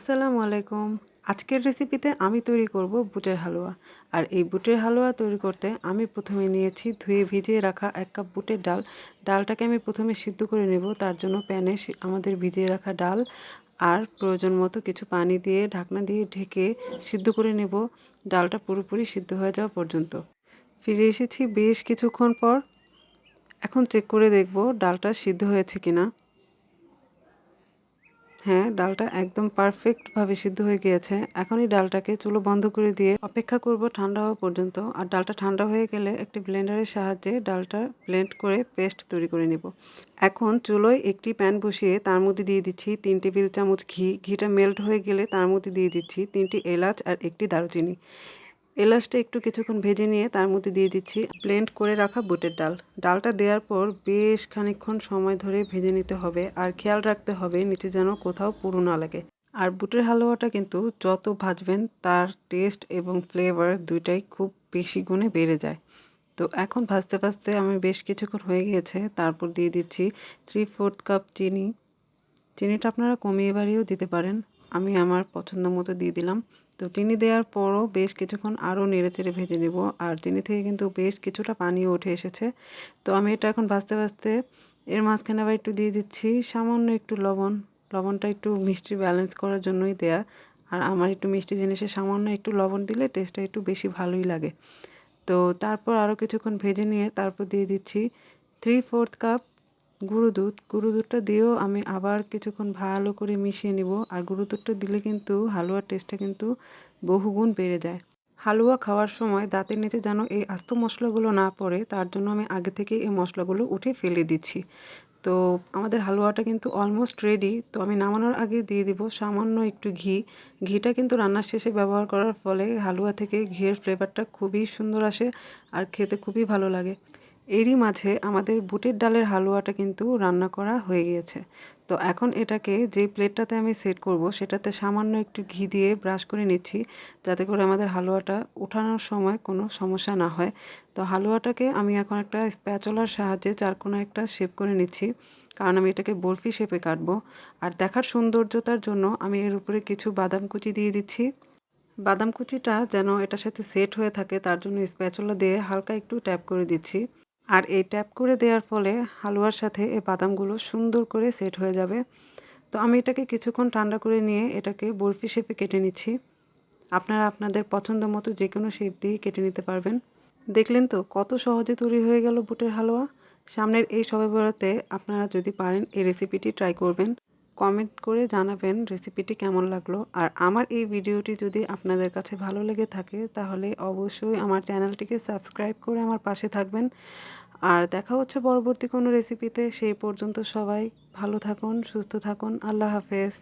আসসালামু আলাইকুম। আজকের রেসিপিতে আমি তৈরি করব বুটের হালুয়া। আর এই বুটের হালুয়া তৈরি করতে আমি প্রথমে নিয়েছি ধুয়ে ভিজিয়ে রাখা ১ কাপ বুটের ডাল। ডালটাকে আমি প্রথমে সিদ্ধ করে নেব। তার জন্য প্যানে আমাদের ভিজিয়ে রাখা ডাল আর প্রয়োজন মতো কিছু পানি দিয়ে ঢাকনা দিয়ে ঢেকে সিদ্ধ করে নেব, ডালটা পুরোপুরি সিদ্ধ হয়ে যাওয়া পর্যন্ত। ফিরে এসেছি বেশ কিছুক্ষণ পর। এখন চেক করে দেখব ডালটা সিদ্ধ হয়েছে কিনা। হ্যাঁ, ডালটা একদম পারফেক্টভাবে সিদ্ধ হয়ে গিয়েছে। এখন এই ডালটাকে চুলো বন্ধ করে দিয়ে অপেক্ষা করব ঠান্ডা হওয়া পর্যন্ত। আর ডালটা ঠান্ডা হয়ে গেলে একটি ব্লেন্ডারের সাহায্যে ডালটা ব্লেন্ড করে পেস্ট তৈরি করে নেব। এখন চুলোয় একটি প্যান বসিয়ে তার মধ্যে দিয়ে দিচ্ছি ৩ টেবিল চামচ ঘি। ঘিটা মেল্ট হয়ে গেলে তার মধ্যে দিয়ে দিচ্ছি ৩টি এলাচ আর ১টি দারুচিনি। এলাচটা একটু কিছুক্ষণ ভেজে নিয়ে তার মধ্যে দিয়ে দিচ্ছি ব্লেন্ড করে রাখা বুটের ডাল। ডালটা দেওয়ার পর বেশ খানিকক্ষণ সময় ধরে ভেজে নিতে হবে আর খেয়াল রাখতে হবে নিচে যেন কোথাও পুড়ো না লাগে। আর বুটের হালুয়াটা কিন্তু যত ভাজবেন তার টেস্ট এবং ফ্লেভার দুইটাই খুব বেশি গুণে বেড়ে যায়। তো এখন ভাজতে ভাজতে আমি বেশ কিছুক্ষণ হয়ে গিয়েছে, তারপর দিয়ে দিচ্ছি 3/4 কাপ চিনি। চিনিটা আপনারা কমিয়ে বাড়িয়েও দিতে পারেন। আমি আমার পছন্দ মতো দিয়ে দিলাম। তো চিনি দেওয়ার পরও বেশ কিছুক্ষণ আরও নেড়েচেড়ে ভেজে নেব। আর চিনি থেকে কিন্তু বেশ কিছুটা পানিও উঠে এসেছে। তো আমি এটা এখন ভাজতে ভাজতে এর মাঝখানে আবার একটু দিয়ে দিচ্ছি সামান্য একটু লবণ। লবণটা একটু মিষ্টি ব্যালেন্স করার জন্যই দেয়া। আর আমার একটু মিষ্টি জিনিসে সামান্য একটু লবণ দিলে টেস্টটা একটু বেশি ভালোই লাগে। তো তারপর আরও কিছুক্ষণ ভেজে নিয়ে তারপর দিয়ে দিচ্ছি 3/4 কাপ গুঁড়ো দুধ। গুঁড়ো দুধটা দিয়েও আমি আবার কিছুক্ষণ ভালো করে মিশিয়ে নিব। আর গুঁড়ো দুধটা দিলে কিন্তু হালুয়ার টেস্টটা কিন্তু বহুগুণ বেড়ে যায়। হালুয়া খাওয়ার সময় দাঁতের নিচে যেন এই আস্ত মশলাগুলো না পড়ে, তার জন্য আমি আগে থেকেই এই মশলাগুলো উঠে ফেলে দিচ্ছি। তো আমাদের হালুয়াটা কিন্তু অলমোস্ট রেডি। তো আমি নামানোর আগে দিয়ে দিব সামান্য একটু ঘি। ঘিটা কিন্তু রান্নার শেষে ব্যবহার করার ফলে হালুয়া থেকে ঘিয়ের ফ্লেভারটা খুবই সুন্দর আসে আর খেতে খুবই ভালো লাগে। এরই মাঝে আমাদের বুটের ডালের হালুয়াটা কিন্তু রান্না করা হয়ে গিয়েছে। তো এখন এটাকে যে প্লেটটাতে আমি সেট করব সেটাতে সামান্য একটু ঘি দিয়ে ব্রাশ করে নিচ্ছি, যাতে করে আমাদের হালুয়াটা ওঠানোর সময় কোনো সমস্যা না হয়। তো হালুয়াটাকে আমি এখন একটা স্প্যাচুলার সাহায্যে চারকোনা একটা শেপ করে নিচ্ছি, কারণ আমি এটাকে বরফি শেপে কাটবো। আর দেখার সৌন্দর্যতার জন্য আমি এর উপরে কিছু বাদাম কুচি দিয়ে দিচ্ছি। বাদাম কুচিটা যেন এটার সাথে সেট হয়ে থাকে তার জন্য স্প্যাচুলা দিয়ে হালকা একটু ট্যাপ করে দিচ্ছি। আর এই ট্যাপ করে দেওয়ার ফলে হালুয়ার সাথে এই বাদামগুলো সুন্দর করে সেট হয়ে যাবে। তো আমি এটাকে কিছুক্ষণ ঠান্ডা করে নিয়ে এটাকে বরফি শেপে কেটে নিচ্ছি। আপনারা আপনাদের পছন্দ মতো যে কোনো শেপ দিয়ে কেটে নিতে পারবেন। দেখলেন তো কত সহজে তৈরি হয়ে গেল বুটের হালুয়া। সামনের এই শবে বরাতে আপনারা যদি পারেন এই রেসিপিটি ট্রাই করবেন। কমেন্ট করে জানাবেন রেসিপিটি কেমন লাগলো। আর আমার এই ভিডিওটি যদি আপনাদের কাছে ভালো লেগে থাকে তাহলে অবশ্যই আমার চ্যানেলটিকে সাবস্ক্রাইব করে আমার পাশে থাকবেন। আর দেখা হচ্ছে পরবর্তী কোনো রেসিপিতে। সেই পর্যন্ত সবাই ভালো থাকুন, সুস্থ থাকুন। আল্লাহ হাফেজ।